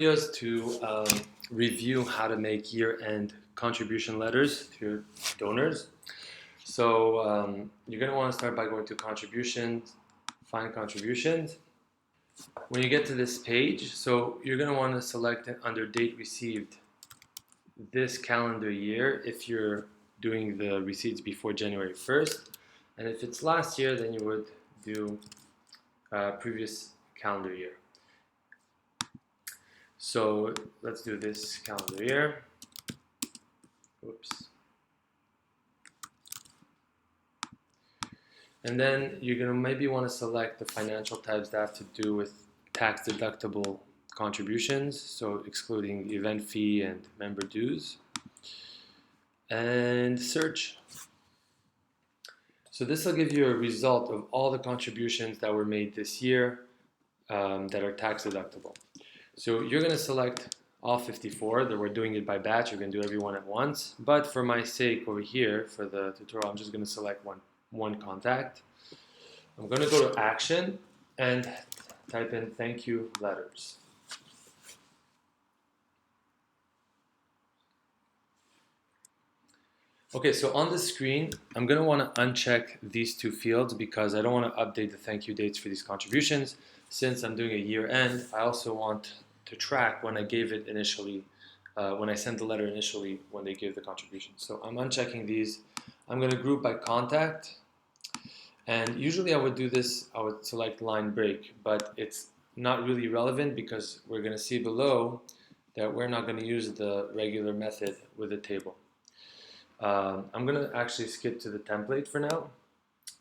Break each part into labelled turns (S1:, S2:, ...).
S1: Videos to review how to make year-end contribution letters to your donors. So you're going to want to start by going to contributions, find contributions. When you get to this page, so you're going to want to select it under date received this calendar year if you're doing the receipts before January 1st. And if it's last year, then you would do previous calendar year. So let's do this calendar year. Oops. And then you're going to maybe want to select the financial types that have to do with tax deductible contributions, so excluding event fee and member dues. And search. So this will give you a result of all the contributions that were made this year that are tax deductible. So you're going to select all 54. That we're doing it by batch. You're going to do every one at once. But for my sake over here, for the tutorial, I'm just going to select one contact. I'm going to go to action and type in thank you letters. Okay, so on the screen, I'm going to want to uncheck these two fields because I don't want to update the thank you dates for these contributions. Since I'm doing a year end, I also want to track when I gave it initially, when I sent the letter initially, when they gave the contribution. So I'm unchecking these. I'm going to group by contact. And usually I would do this, I would select line break, but it's not really relevant because we're going to see below that we're not going to use the regular method with the table. I'm going to actually skip to the template for now.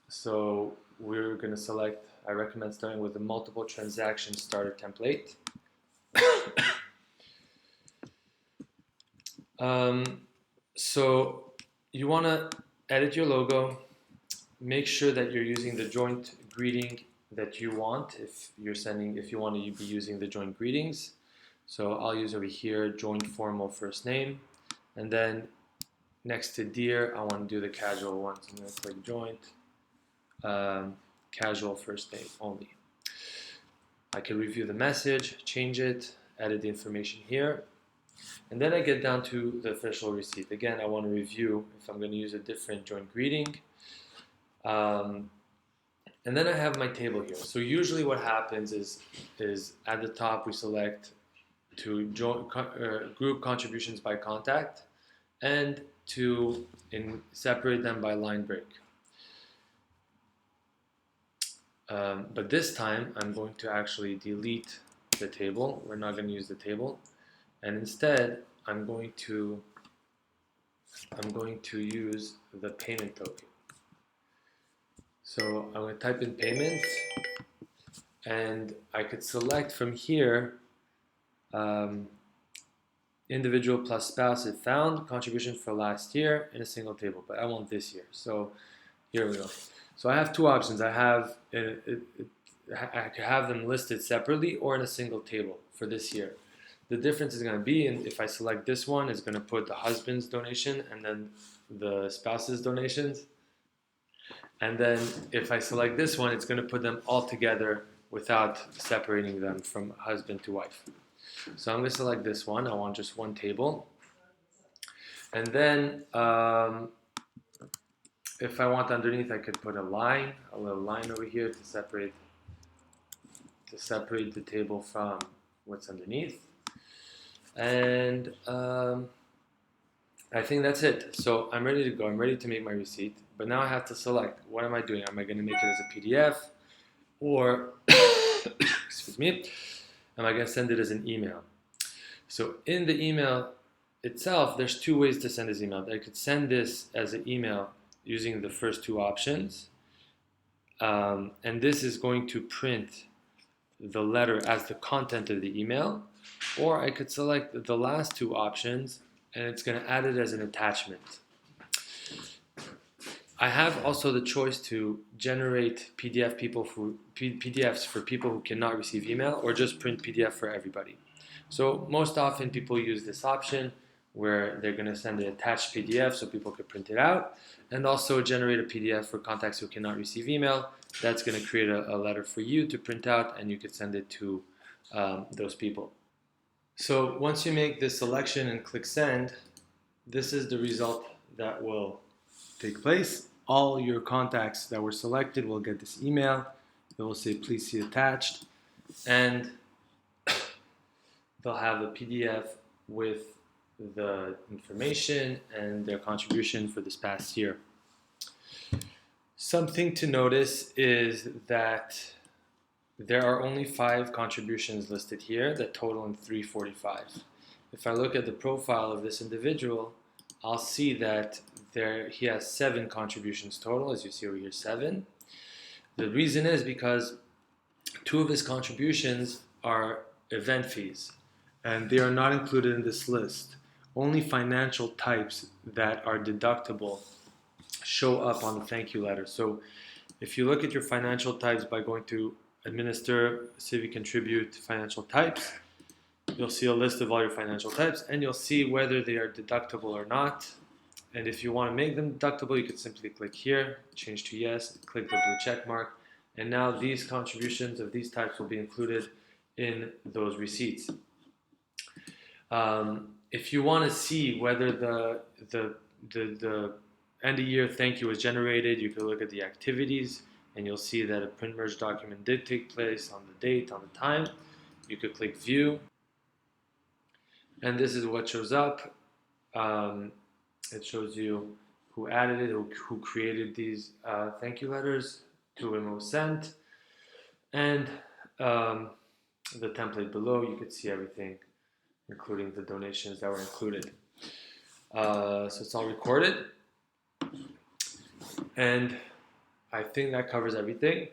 S1: So we're going to select, I recommend starting with the multiple transaction starter template. So you want to edit your logo, make sure that you're using the joint greeting that you want if you want to be using the joint greetings. So I'll use over here joint formal first name, and then next to dear, I want to do the casual one. So I'm going to click joint, casual first name only. I can review the message, change it, edit the information here. And then I get down to the official receipt. Again, I want to review if I'm going to use a different joint greeting. And then I have my table here. So usually what happens is at the top we select to group contributions by contact and to separate them by line break. But this time I'm going to actually delete the table. We're not going to use the table, and instead I'm going to use the payment token. So I'm going to type in payment, and I could select from here individual plus spouse if found, contribution for last year in a single table, but I want this year. So here we go. So I have two options. I could have them listed separately or in a single table for this year. The difference is going to be, if I select this one, it's going to put the husband's donation and then the spouse's donations. And then if I select this one, it's going to put them all together without separating them from husband to wife. So I'm going to select this one. I want just one table. And then if I want underneath, I could put a little line over here to separate the table from what's underneath. And I think that's it. So I'm ready to go. I'm ready to make my receipt. But now I have to select, what am I doing? Am I going to make it as a PDF? Or, excuse me, am I going to send it as an email? So in the email itself, there's two ways to send this email. I could send this as an email using the first two options. And this is going to print the letter as the content of the email. Or I could select the last two options, and it's going to add it as an attachment. I have also the choice to generate PDFs for people who cannot receive email, or just print PDF for everybody. So most often people use this option where they're going to send an attached PDF so people could print it out, and also generate a PDF for contacts who cannot receive email. That's going to create a letter for you to print out, and you could send it to those people. So once you make this selection and click send, this is the result that will take place. All your contacts that were selected will get this email. It will say please see attached, and they'll have a PDF with the information and their contribution for this past year. Something to notice is that there are only 5 contributions listed here that total in 345. If I look at the profile of this individual, I'll see that he has 7 contributions total, as you see over here, 7. The reason is because 2 of his contributions are event fees, and they are not included in this list. Only financial types that are deductible show up on the thank you letter. So if you look at your financial types by going to Administer, Civic Contribute, Financial Types, you'll see a list of all your financial types, and you'll see whether they are deductible or not. And if you want to make them deductible, you can simply click here, change to yes, click the blue check mark, and now these contributions of these types will be included in those receipts. If you want to see whether the end of year thank you was generated, you can look at the activities, and you'll see that a print merge document did take place on the date, on the time. You could click view, and this is what shows up. It shows you who added it, who created these thank you letters, to whom it was sent, and the template below. You could see everything, including the donations that were included. So it's all recorded, and I think that covers everything.